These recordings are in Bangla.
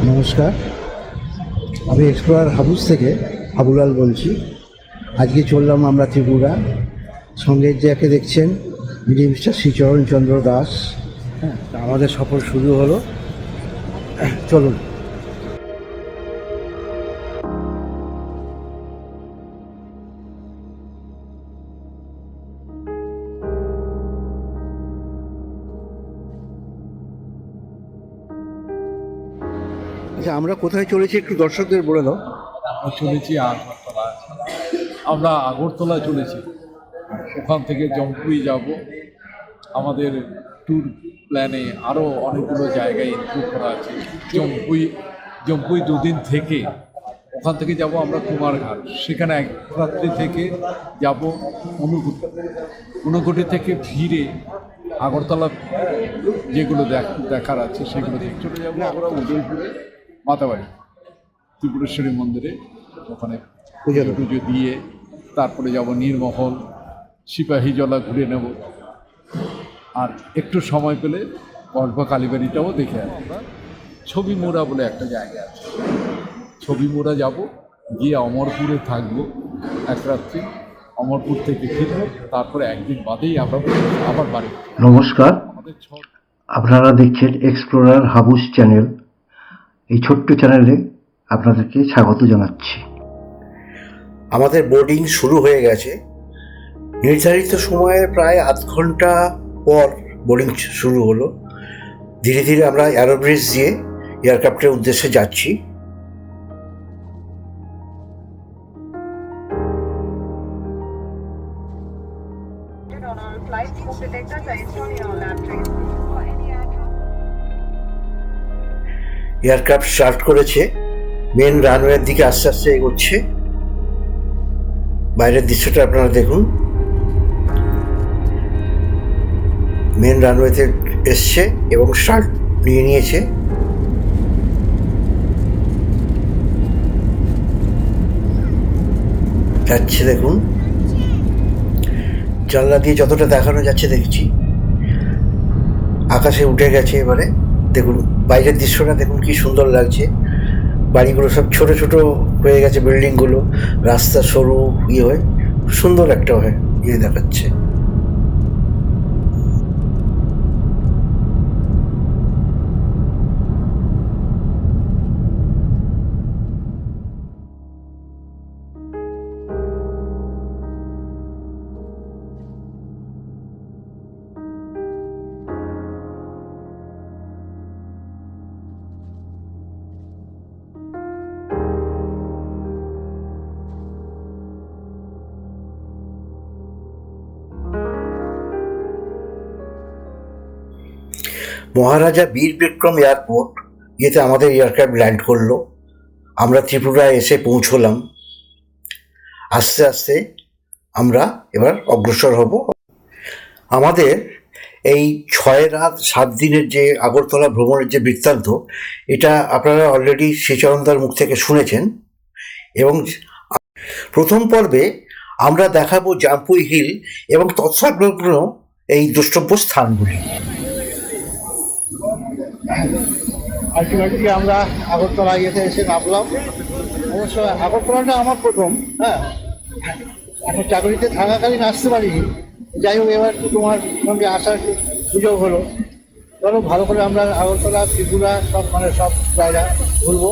নমস্কার, আমি এক্সপ্লোরার হাবুস থেকে হাবুলাল বলছি। আজকে চললাম আমরা ত্রিপুরা। সঙ্গে যাকে দেখছেন যিনি মিস্টার শ্রীচরণ চন্দ্র দাস। হ্যাঁ, আমাদের সফর শুরু হলো। চলুন। আচ্ছা, আমরা কোথায় চলেছি একটু দর্শকদের বলে দাও। চলেছি আগরতলায়। আমরা আগরতলায় চলেছি, ওখান থেকে জম্পুই যাব। আমাদের ট্যুর প্ল্যানে আরও অনেকগুলো জায়গায় ইনক্লুড করা আছে। জম্পুই দুদিন থেকে ওখান থেকে যাব আমরা কুমারঘাট, সেখানে এক রাত্রি থেকে যাব ঊনকোটি। ঊনকোটি থেকে ফিরে আগরতলা যেগুলো দেখার আছে সেগুলো দেখে চলে যাবো আমরা উদয়পুরে মাতাবাড়ি ত্রিপুরেশ্বরী মন্দিরে, ওখানে পুজো দিয়ে তারপরে যাব নীরমহল, সিপাহীজলা ঘুরে নেব। আর একটু সময় পেলে কসবা কালীবাড়িটাও দেখে আসবো। ছবি মোড়া বলে একটা জায়গা আছে, ছবি মোড়া যাব, গিয়ে অমরপুরে থাকবো এক রাত্রি। অমরপুর থেকে ফিরবো, তারপরে একদিন বাদেই আমরা আবার বাড়ি। নমস্কার, আপনারা দেখছেন এক্সপ্লোরার হাবুস চ্যানেল। এই ছোট্ট চ্যানেলে আপনাদেরকে স্বাগত জানাচ্ছি। আমাদের বোর্ডিং শুরু হয়ে গেছে। নির্ধারিত সময়ের প্রায় আধ ঘন্টা পর বোর্ডিং শুরু হলো। ধীরে ধীরে আমরা এরোব্রিজ দিয়ে এয়ারক্রাফটের উদ্দেশ্যে যাচ্ছি। এয়ারক্রাফট স্টার্ট করেছে, মেন রানওয়ের দিকে আস্তে আস্তে এগোচ্ছে। বাইরের দৃশ্যটা আপনারা দেখুন। মেন রানওয়েতে এসছে এবং স্টার্ট নিয়ে নিয়েছে। যাচ্ছে দেখুন, জানলা দিয়ে যতটা দেখানো যাচ্ছে দেখছি। আকাশে উঠে গেছে এবারে। দেখুন বাইরের দৃশ্যটা দেখুন, কি সুন্দর লাগছে। বাড়িগুলো সব ছোট ছোট হয়ে গেছে, বিল্ডিংগুলো রাস্তা সরু হয়ে সুন্দর একটা দেখাচ্ছে। মহারাজা বীর বিক্রম এয়ারপোর্ট, যেতে আমাদের এয়ারক্রাফট ল্যান্ড করলো। আমরা ত্রিপুরায় এসে পৌঁছলাম। আস্তে আস্তে আমরা এবার অগ্রসর হব। আমাদের এই 6 রাত 7 দিনের যে আগরতলা ভ্রমণের যে বৃত্তান্ত, এটা আপনারা অলরেডি শ্রীচরণদার মুখ থেকে শুনেছেন। এবং প্রথম পর্বে আমরা দেখাবো জাম্পুই হিল এবং তৎসংলগ্ন এই দ্রষ্টব্য স্থানগুলি। আলটিমেটলি আমরা আগরতলা এসে নামলাম। অবশ্য আগরতলাটা আমার প্রথম, এখন চাকরিতে থাকাকালীন আসতে পারিনি। যাই হোক, এবার একটু তোমার সঙ্গে আসার সুযোগ হলো। চলো, ভালো করে আমরা আগরতলা, ত্রিপুরা সব জায়গা ঘুরবো।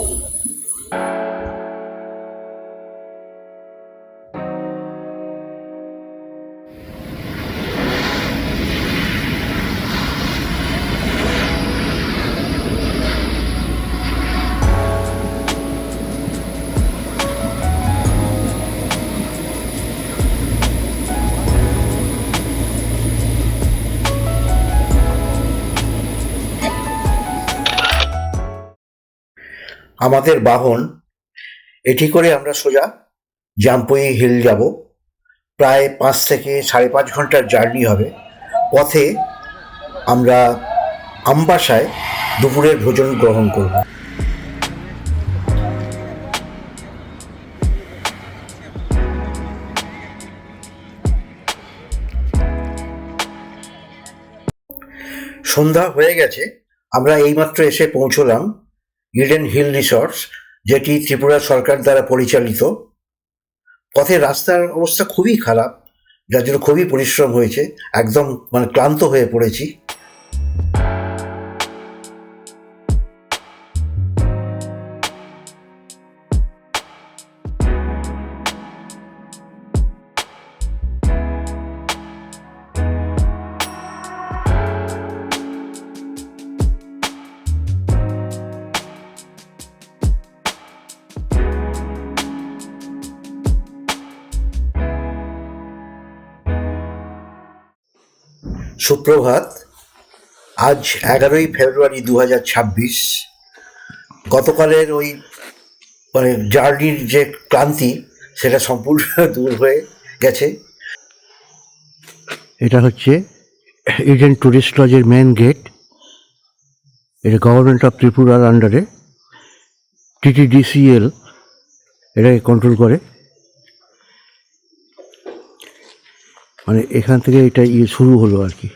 আমাদের বাহন এটি করে আমরা সোজা জাম্পুই হিল যাব। প্রায় 5 থেকে 5.5 ঘন্টার জার্নি হবে। পথে আমরা আমবাসায় দুপুরের ভোজন গ্রহণ করব। সন্ধ্যা হয়ে গেছে, আমরা এইমাত্র এসে পৌঁছলাম ইডেন হিল রিসর্টস, যেটি ত্রিপুরা সরকার দ্বারা পরিচালিত। পথে রাস্তার অবস্থা খুবই খারাপ, যার জন্য খুবই পরিশ্রম হয়েছে, একদম মানে ক্লান্ত হয়ে পড়েছি। সুপ্রভাত। আজ 11ই ফেব্রুয়ারি 2026। গতকালের ওই মানে জার্নির যে ক্লান্তি, সেটা সম্পূর্ণ দূর হয়ে গেছে। এটা হচ্ছে ইডেন টুরিস্ট লজের মেন গেট। এটা গভর্নমেন্ট অফ ত্রিপুরার আন্ডারে TTDCL এটাকে কন্ট্রোল করে। মানে এখান থেকে এটা শুরু হলো আর কি।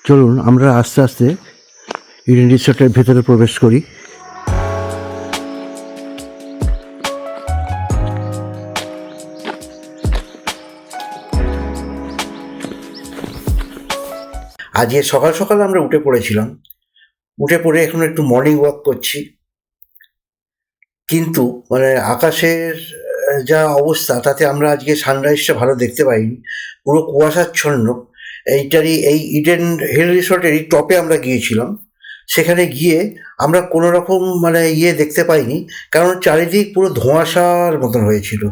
চলুন আমরা আস্তে আস্তে ইডেন রিসর্টের ভেতরে প্রবেশ করি। আজকে সকাল সকাল আমরা উঠে পড়েছিলাম। উঠে পড়ে এখন একটু মর্নিং ওয়াক করছি, কিন্তু মানে আকাশের যা অবস্থা, তাতে আমরা আজকে সানরাইজটা ভালো দেখতে পাইনি, পুরো কুয়াশাচ্ছন্ন। এই ইডেন হিল রিসর্টেরই টপে আমরা গিয়েছিলাম। সেখানে গিয়ে আমরা কোনো রকম মানে দেখতে পাইনি, কারণ চারিদিক পুরো ধোঁয়াশার মতন হয়েছিল।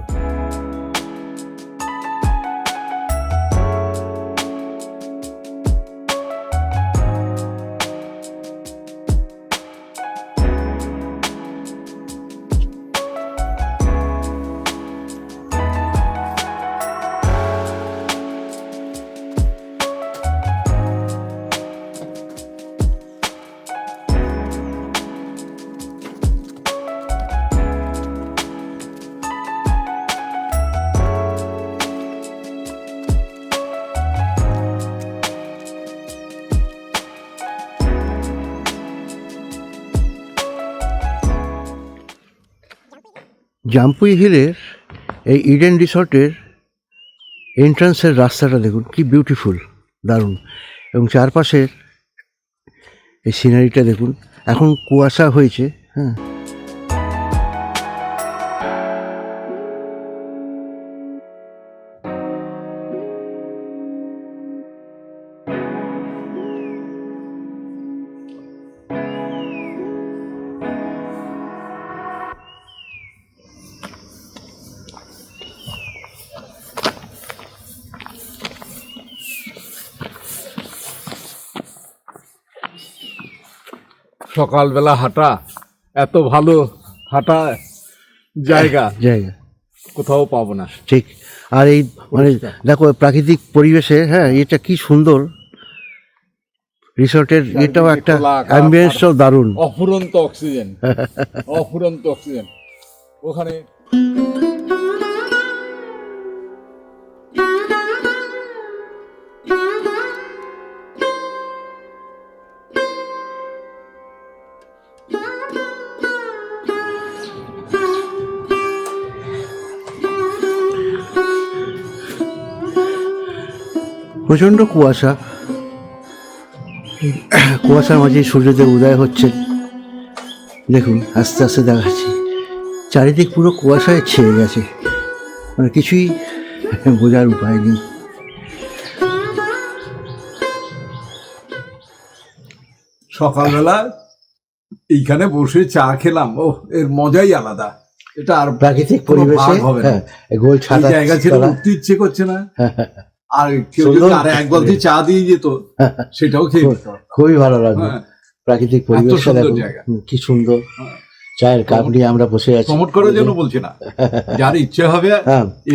জাম্পুই হিলের এই ইডেন রিসর্টের এন্ট্রান্সের রাস্তাটা দেখুন, কি বিউটিফুল, দারুণ। এবং চারপাশের এই সিনারিটা দেখুন। এখন কুয়াশা হয়েছে, হ্যাঁ। সকালবেলা হাঁটা, এত ভালো হাঁটা জায়গা জায়গা কোথাও পাবো না। ঠিক। আর এই মানে দেখো প্রাকৃতিক পরিবেশে, হ্যাঁ, এটা কি সুন্দর রিসর্টের। এটাও একটা অ্যাম্বিয়েন্সটাও দারুণ। অফুরন্ত অক্সিজেন, অফুরন্ত অক্সিজেন ওখানে। প্রচণ্ড কুয়াশা, কুয়াশার মাঝে সূর্যোদয় উদয় হচ্ছে। দেখুন আস্তে আস্তে দেখাচ্ছি, চারিদিক পুরো কুয়াশায় ছেয়ে গেছে, মানে কিছুই বোঝার উপায় নেই। সকালবেলা এইখানে বসে চা খেলাম, ও এর মজাই আলাদা। এটা আর প্রাকৃতিক পরিবেশে, হ্যাঁ, গোল ছাতা জায়গা ছিল, উঠতে ইচ্ছে করছে না। আর কেউ যদি আর এক বালতি চা দিয়ে যেত, সেটাও খেয়ে নিত। খুবই ভালো লাগলো। প্রাকৃতিক পরিবেশটা দেখুন কি সুন্দর। চায়ের কাপ নিয়ে আমরা বসে আছি। প্রমোট করার জন্য বলছি না, যার ইচ্ছে হবে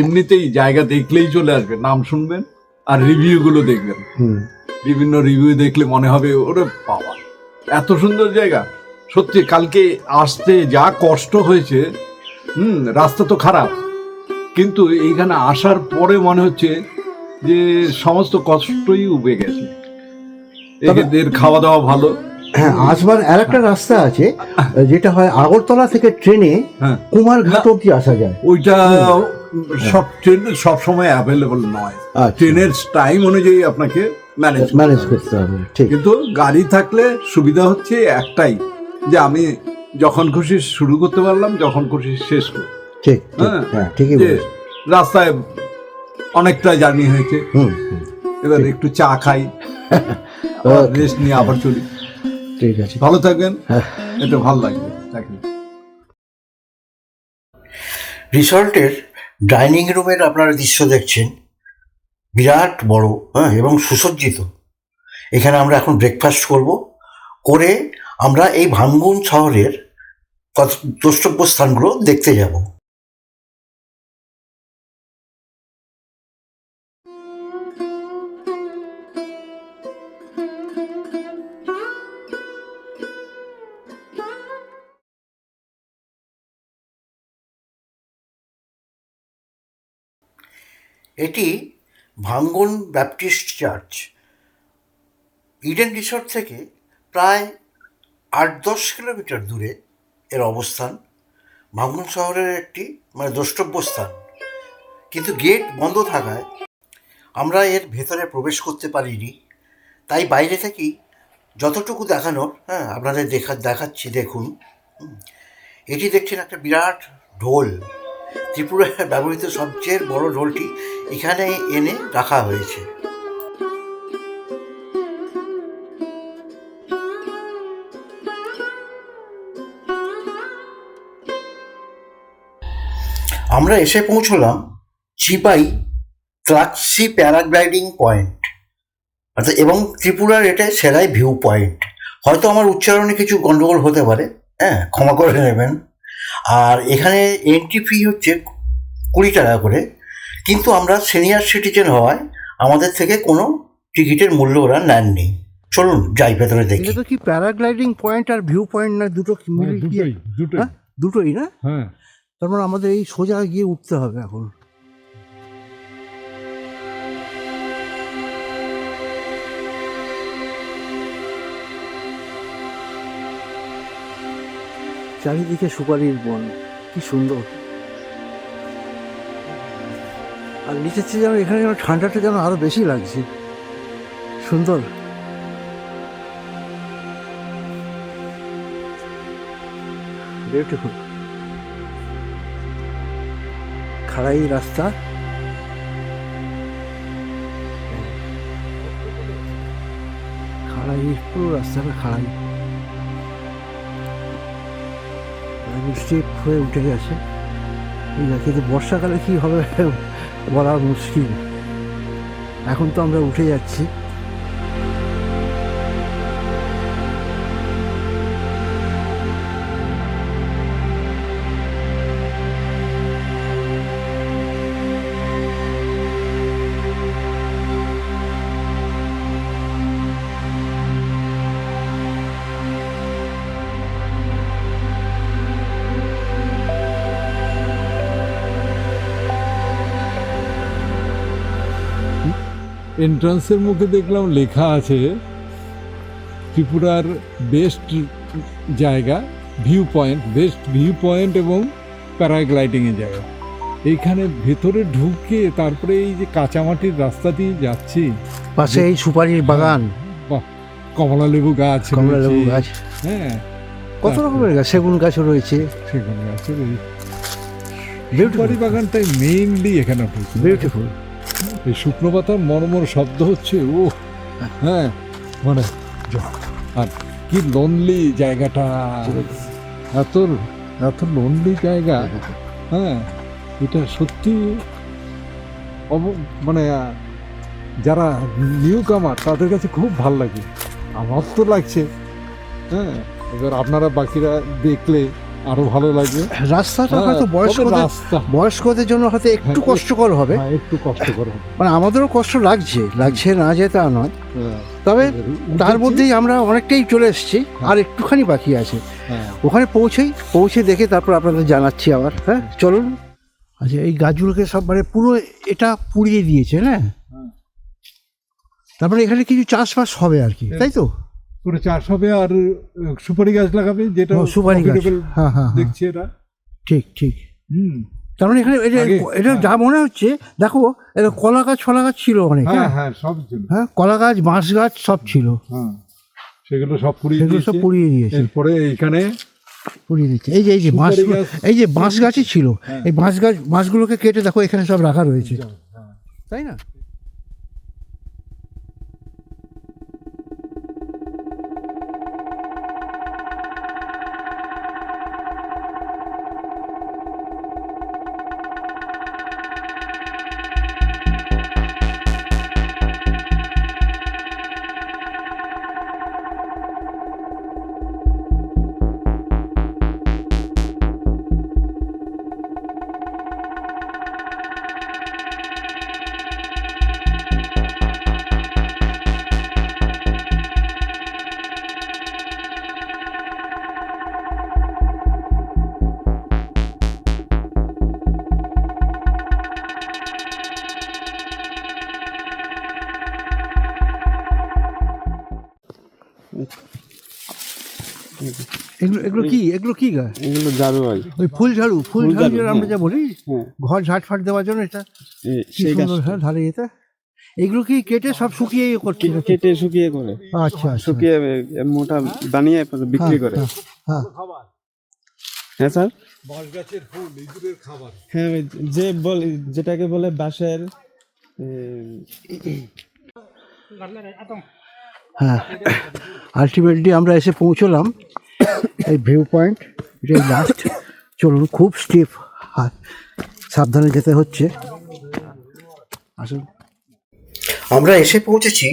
এমনিতেই জায়গা দেখলেই চলে আসবে, নাম শুনবেন আর রিভিউ গুলো দেখবেন। বিভিন্ন রিভিউ দেখলে মনে হবে ওরে বাবা এত সুন্দর জায়গা। সত্যি কালকে আসতে যা কষ্ট হয়েছে, রাস্তা তো খারাপ, কিন্তু এইখানে আসার পরে মনে হচ্ছে যে সমস্ত কষ্টই উবে গেছে। এদের খাওয়া দাওয়া ভালো। হ্যাঁ, আসবার আর একটা রাস্তা আছে যেটা হয় আগরতলা থেকে ট্রেনে হ্যাঁ, কুমারঘাট অব্দি আসা যায়। ওইটা সব ট্রেন সব সময় অ্যাভেলেবল নয়। আচ্ছা। ট্রেনের টাইম অনুযায়ী আপনাকে ম্যানেজ করতে হবে, ঠিক। কিন্তু গাড়ি থাকলে সুবিধা হচ্ছে একটাই, যে আমি যখন খুশি শুরু করতে পারলাম, যখন খুশি শেষ করতে। ঠিক, হ্যাঁ, হ্যাঁ, ঠিকই যে বলেছেন। রাস্তায় অনেকটা জার্নি হয়েছে, হুম, এবার একটু চা খাই, রেস্ট নিয়ে আবার চলি। ঠিক আছে, ভালো থাকবেন, হ্যাঁ। এটা ভালো লাগবে। Thank you. রিসর্টের ডাইনিং রুমের আপনারা দৃশ্য দেখছেন, বিরাট বড়, হ্যাঁ, এবং সুসজ্জিত। এখানে আমরা এখন ব্রেকফাস্ট করে আমরা এই ভাঙ্গুন শহরের দ্রষ্টব্য স্থানগুলো দেখতে যাব। এটি ভাঙ্গন ব্যাপটিস্ট চার্চ। ইডেন রিসর্ট থেকে প্রায় 8-10 কিলোমিটার দূরে এর অবস্থান। ভাঙ্গন শহরের একটি দ্রষ্টব্য স্থান, কিন্তু গেট বন্ধ থাকায় আমরা এর ভেতরে প্রবেশ করতে পারিনি। তাই বাইরে থেকেই যতটুকু দেখানোর, হ্যাঁ, আপনাদের দেখাচ্ছি। দেখুন, এটি দেখছেন একটা বিরাট ঢোল। ত্রিপুরায় ব্যবহৃত সবচেয়ে বড় ঢোলটি এখানে এনে রাখা হয়েছে। আমরা এসে পৌঁছলাম চিপাই ক্লাক্সি প্যারাগ্লাইডিং পয়েন্ট, অর্থাৎ, এবং ত্রিপুরার এটা সেরাই ভিউ পয়েন্ট। হয়তো আমার উচ্চারণে কিছু গণ্ডগোল হতে পারে, হ্যাঁ, ক্ষমা করে নেবেন। আর এখানে এন্ট্রি ফি হচ্ছে 20 টাকা করে, কিন্তু আমরা সিনিয়র সিটিজেন হওয়ায় আমাদের থেকে কোনো টিকিটের মূল্য ওরা নেননি। চলুন যাই ভেতরে দেখি। এটা তো কি প্যারাগ্লাইডিং পয়েন্ট আর ভিউ পয়েন্ট না, দুটো কি মিলে কি? দুটোই। হ্যাঁ, দুটোই না? হ্যাঁ, তার মানে আমাদের এই সোজা গিয়ে উঠতে হবে এখন। চারিদিকে সুপারির বন, কি সুন্দর। আর নিচের চেয়ে যেন এখানে যেন ঠান্ডাটা যেন আরো বেশি লাগছে, সুন্দর। বিউটিফুল। খাড়াই রাস্তা, খাড়াই, পুরো রাস্তাটা খাড়াই, স্টেপ হয়ে উঠে গেছে। কিন্তু বর্ষাকালে কি হবে বলা মুশকিল। এখন তো আমরা উঠে যাচ্ছি। এন্ট্রান্সের মুখে দেখলাম লেখা আছে ত্রিপুরার বেস্ট জায়গা, view point, best view point এবং প্যারাগ্লাইডিংয়ের জায়গা। এইখানে ভেতরে ঢুকে তারপরে এই যে কাঁচামাটির রাস্তা দিয়ে যাচ্ছি, পাশে এই সুপারির বাগান, বাহ, কমলা লেবু গাছ, কমলা লেবু গাছ, হ্যাঁ, কত রকমের গাছ, সেগুন গাছও রয়েছে। সেগুন গাছের এই সুপারি বাগানটাই মেইনলি এখানে বিউটিফুল। এই শুকনো পাতার মর্মর শব্দ হচ্ছে, ও হ্যাঁ, মানে আর কি লোনলি জায়গাটা, এত এত লোনলি জায়গা, হ্যাঁ, এটা সত্যি মানে যারা নিউ কামার তাদের কাছে খুব ভালো লাগে, আমার তো লাগছে, হ্যাঁ। এবার আপনারা বাকিরা দেখলে আরো ভালো লাগবে। রাস্তাটা হ্যাঁ, হয়তো বয়স্কদের জন্য হয়তো একটু কষ্টকর হবে, একটু কষ্টকর হবে, মানে আমাদেরও কষ্ট লাগছে না যে তা নয়, হ্যাঁ। তবে তার মধ্যেই আমরা অনেকটাই চলে এসেছি, আর একটুখানি বাকি আছে। হ্যাঁ। ওখানে পৌঁছে দেখে তারপর আপনাদের জানাচ্ছি আবার। হ্যাঁ, চলুন। আচ্ছা, এই গাছগুলোকে সব মানে পুরো এটা পুড়িয়ে দিয়েছে না? তারপরে এখানে কিছু চাষবাস হবে আর কি, তাই তো? পুরো চাষ হবে আর সুপারি গাছ লাগাবে, যেটা ও, সুপারি গাছ। profitable হ্যাঁ, হ্যাঁ, হ্যাঁ। দেখছি এরা। ঠিক ঠিক। হুম। তার মানে এখানে এটা যা মনে হচ্ছে, দেখো এটা কলা গাছ ফলা গাছ ছিল অনেক। হ্যাঁ হ্যাঁ, সব ছিল। হ্যাঁ, কলা গাছ বাঁশ গাছ সব ছিল। হ্যাঁ, সেগুলো সব সেগুলো সব পুড়িয়ে দিয়েছে। এরপরে এইখানে পুড়িয়ে দিচ্ছে। এই যে বাঁশ, এই যে বাঁশ গাছই ছিল, এই বাঁশগুলোকে কেটে দেখো এখানে সব রাখা রয়েছে, তাই না? এগুলো কি গাছ? এগুলো ঝাড়ু হয়। ওই ফুল ঝাড়ু যেটা আমরা যা বলি, হ্যাঁ। ঘর ঝাড় ফাট দেওয়ার জন্য এটা কি সেই সুন্দর, হ্যাঁ, ধারে এটা। এগুলো কি কেটে সব শুকিয়ে করছে? কেটে শুকিয়ে করে, আচ্ছা, শুকিয়ে মোটা বানিয়ে বিক্রি করে। হ্যাঁ, হ্যাঁ স্যার। বাঁশ গাছের ফুল ইঁদুরের খাবার। হ্যাঁ, যেটাকে বলে বাঁশের হ্যাঁ। আলটিমেটলি আমরা এসে পৌঁছলাম এই ভিউ পয়েন্ট, এটাই লাস্ট। চলুন, খুব স্টিপ, সাবধানে যেতে হচ্ছে। আসুন, আমরা এসে পৌঁছেছি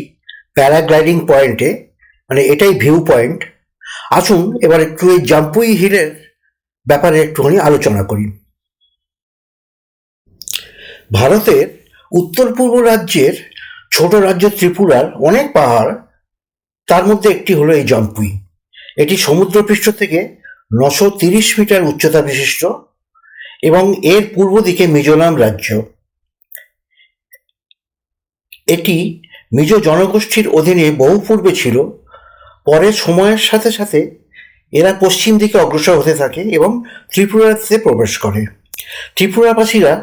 প্যারাগ্লাইডিং পয়েন্টে, মানে এটাই ভিউ পয়েন্ট। আসুন এবার একটু এই জাম্পুই হিলের ব্যাপারে একটুখানি আলোচনা করি। ভারতের উত্তর পূর্ব রাজ্যের ছোট রাজ্য ত্রিপুরার অনেক পাহাড়, তার মধ্যে একটি হলো এই জাম্পুই। এটি সমুদ্রপৃষ্ঠ থেকে 930 মিটার উচ্চতা বিশিষ্ট এবং এর পূর্ব দিকে মিজোরাম রাজ্য। এটি মিজো জনগোষ্ঠীর অধীনে বহু পূর্বে ছিল। পরে সময়ের সাথে সাথে এরা পশ্চিম দিকে অগ্রসর হতে থাকে এবং ত্রিপুরাতে প্রবেশ করে। ত্রিপুরাবাসীরা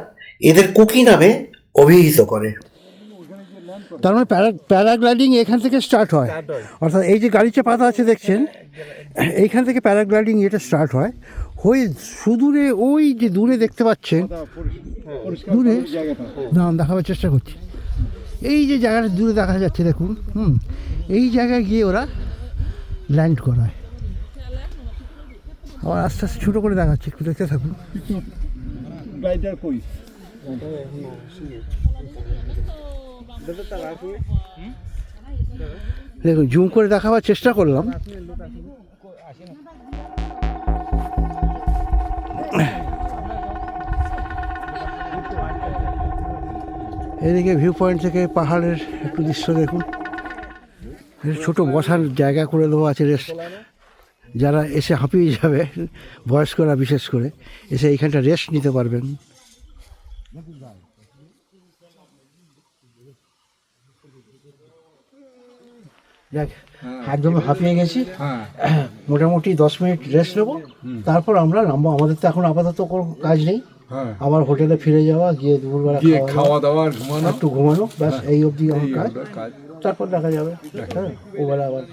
এদের কুকি নামে অভিহিত করে। তার মানে প্যারাগ্লাইডিং এখান থেকে স্টার্ট হয়, অর্থাৎ এই যে গাড়ি চাপাতা আছে দেখছেন, এইখান থেকে প্যারাগ্লাইডিং এটা স্টার্ট হয়। হয়ে সুদূরে, ওই যে দূরে দেখতে পাচ্ছেন, দূরে দাঁড়ান দেখাবার চেষ্টা করছি, এই যে জায়গাটা দূরে দেখা যাচ্ছে দেখুন, এই জায়গায় গিয়ে ওরা ল্যান্ড করায়। আবার আস্তে আস্তে ছোটো করে দেখাচ্ছে, একটু দেখতে থাকুন। দেখুন, জুম করে দেখাবার চেষ্টা করলাম। এদিকে ভিউ পয়েন্ট থেকে পাহাড়ের একটু দৃশ্য দেখুন। ছোট বসার জায়গা করে দেওয়া আছে, রেস্ট, যারা এসে হাঁপিয়ে যাবে, বয়স্করা বিশেষ করে, এসে এইখানটা রেস্ট নিতে পারবেন। দেখ, একদম হাঁপিয়ে গেছি, মোটামুটি 10 মিনিট রেস্ট নেবো, তারপর আমরা নামবো। আমাদের তো এখন আপাতত কোনো কাজ নেই, আবার হোটেলে ফিরে যাওয়া, গিয়ে দুপুরবেলা খাওয়া দাওয়া, একটু ঘুমানো, ব্যাস এই অবধি আমার কাজ। তারপর দেখা যাবে, হ্যাঁ, ওবেলা আবার।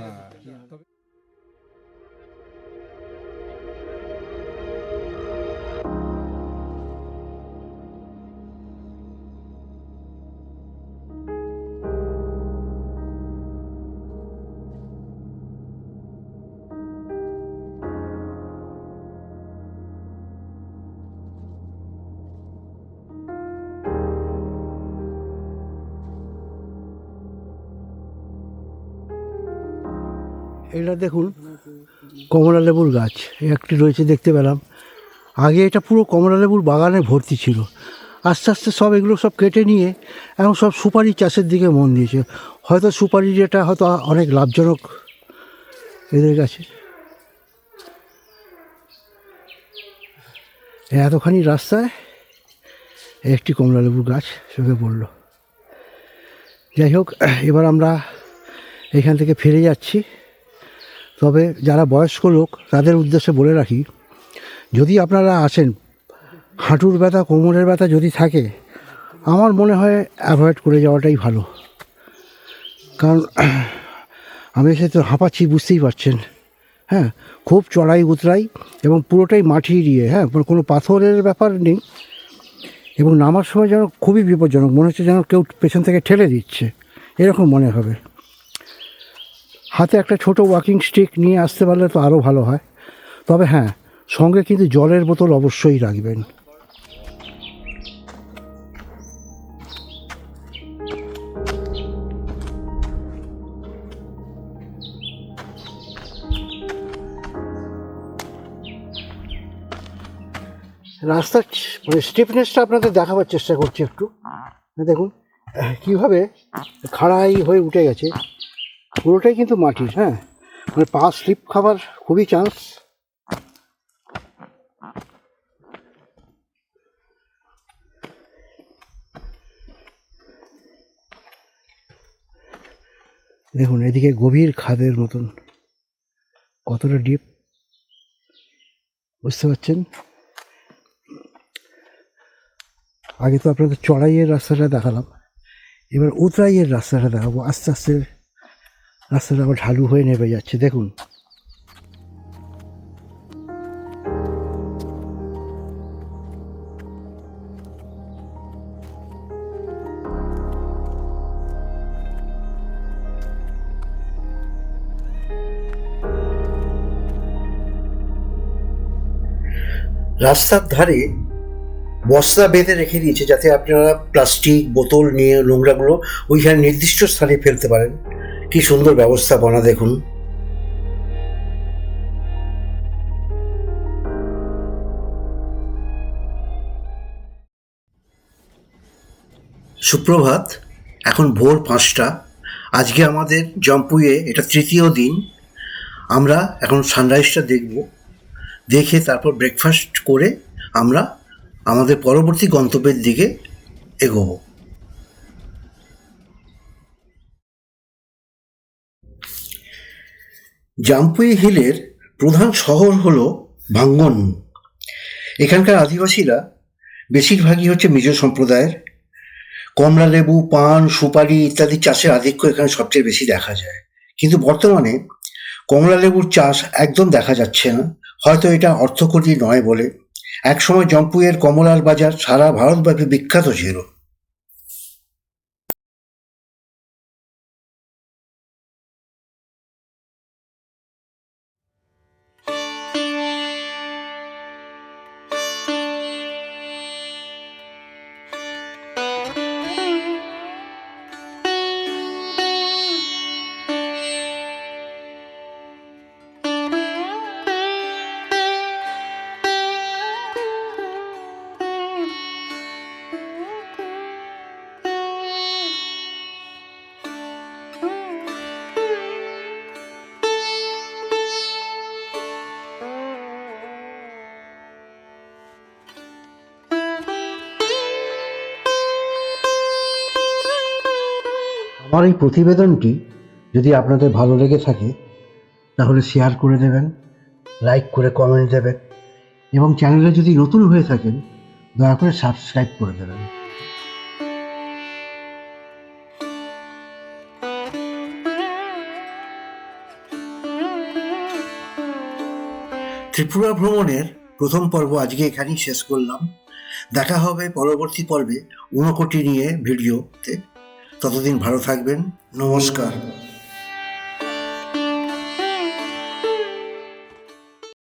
এটা দেখুন কমলা লেবুর গাছ, একটি রয়েছে দেখতে পেলাম। আগে এটা পুরো কমলা লেবুর বাগানে ভর্তি ছিল, আস্তে আস্তে সব এগুলো সব কেটে নিয়ে এখন সব সুপারি চাষের দিকে মন দিয়েছে। হয়তো সুপারি যেটা হয়তো অনেক লাভজনক এদের কাছে। এতখানি রাস্তায় একটি কমলা লেবুর গাছ চোখে পড়ল। যাই হোক, এবার আমরা এখান থেকে ফিরে যাচ্ছি। তবে যারা বয়স্ক লোক তাদের উদ্দেশ্যে বলে রাখি, যদি আপনারা আসেন, হাঁটুর ব্যথা কোমরের ব্যথা যদি থাকে, আমার মনে হয় অ্যাভয়েড করে যাওয়াটাই ভালো। কারণ আমি এসে তো হাঁপাচ্ছি, বুঝতেই পারছেন। হ্যাঁ, খুব চড়াই উতরাই এবং পুরোটাই মাটি দিয়ে, হ্যাঁ, কোনো পাথরের ব্যাপার নেই। এবং নামার সময় যেন খুবই বিপজ্জনক, মনে হচ্ছে যেন কেউ পেছন থেকে ঠেলে দিচ্ছে, এরকম মনে হবে। হাতে একটা ছোট ওয়াকিং স্টিক নিয়ে আসতে পারলে তো আরও ভালো হয়। তবে হ্যাঁ, সঙ্গে কিন্তু জলের বোতল অবশ্যই রাখবেন। রাস্তার মানে স্টিফনেসটা আপনাদের দেখাবার চেষ্টা করছি একটু। দেখুন কীভাবে খাড়াই হয়ে উঠে গেছে, পুরোটাই কিন্তু মাটির। হ্যাঁ, মানে পা স্লিপ খাবার খুবই চান্স। দেখুন এদিকে গভীর খাদের মতন, কতটা ডিপ বুঝতে পারছেন। আগে তো আপনাদের চড়াইয়ের রাস্তাটা দেখালাম, এবার উতরাইয়ের রাস্তাটা দেখাবো। আস্তে আস্তে রাস্তাটা আবার ঢালু হয়ে নেমে যাচ্ছে, দেখুন। রাস্তার ধারে বস্তা বেঁধে রেখে দিয়েছে, যাতে আপনারা প্লাস্টিক বোতল নিয়ে নোংরাগুলো ওইখানে নির্দিষ্ট স্থানে ফেলতে পারেন। কি সুন্দর ব্যবস্থাপনা দেখুন। সুপ্রভাত, এখন ভোর 5টা। আজকে আমাদের জম্পুইয়ে এটা তৃতীয় দিন। আমরা এখন সানরাইজটা দেখব, দেখে তারপর ব্রেকফাস্ট করে আমরা আমাদের পরবর্তী গন্তব্যের দিকে এগোবো। জাম্পুই হিলের প্রধান শহর হলো ভাঙ্গন। এখানকার আদিবাসীরা বেশিরভাগই হচ্ছে মিজো সম্প্রদায়ের। কমলা লেবু, পান, সুপারি ইত্যাদি চাষের আধিক্য এখানে সবচেয়ে বেশি দেখা যায়। কিন্তু বর্তমানে কমলা লেবুর চাষ একদম দেখা যাচ্ছে না, হয়তো এটা অর্থকরী নয় বলে। একসময় জম্পুইয়ের কমলার বাজার সারা ভারতব্যাপী বিখ্যাত ছিল। আমার এই প্রতিবেদনটি যদি আপনাদের ভালো লেগে থাকে তাহলে শেয়ার করে দেবেন, লাইক করে কমেন্ট দেবেন, এবং চ্যানেলে যদি নতুন হয়ে থাকেন দয়া করে সাবস্ক্রাইব করে দেবেন। ত্রিপুরা ভ্রমণের প্রথম পর্ব আজকে এখানেই শেষ করলাম। দেখা হবে পরবর্তী পর্বে ঊনকোটি নিয়ে ভিডিওতে। ততদিন ভালো থাকবেন। নমস্কার।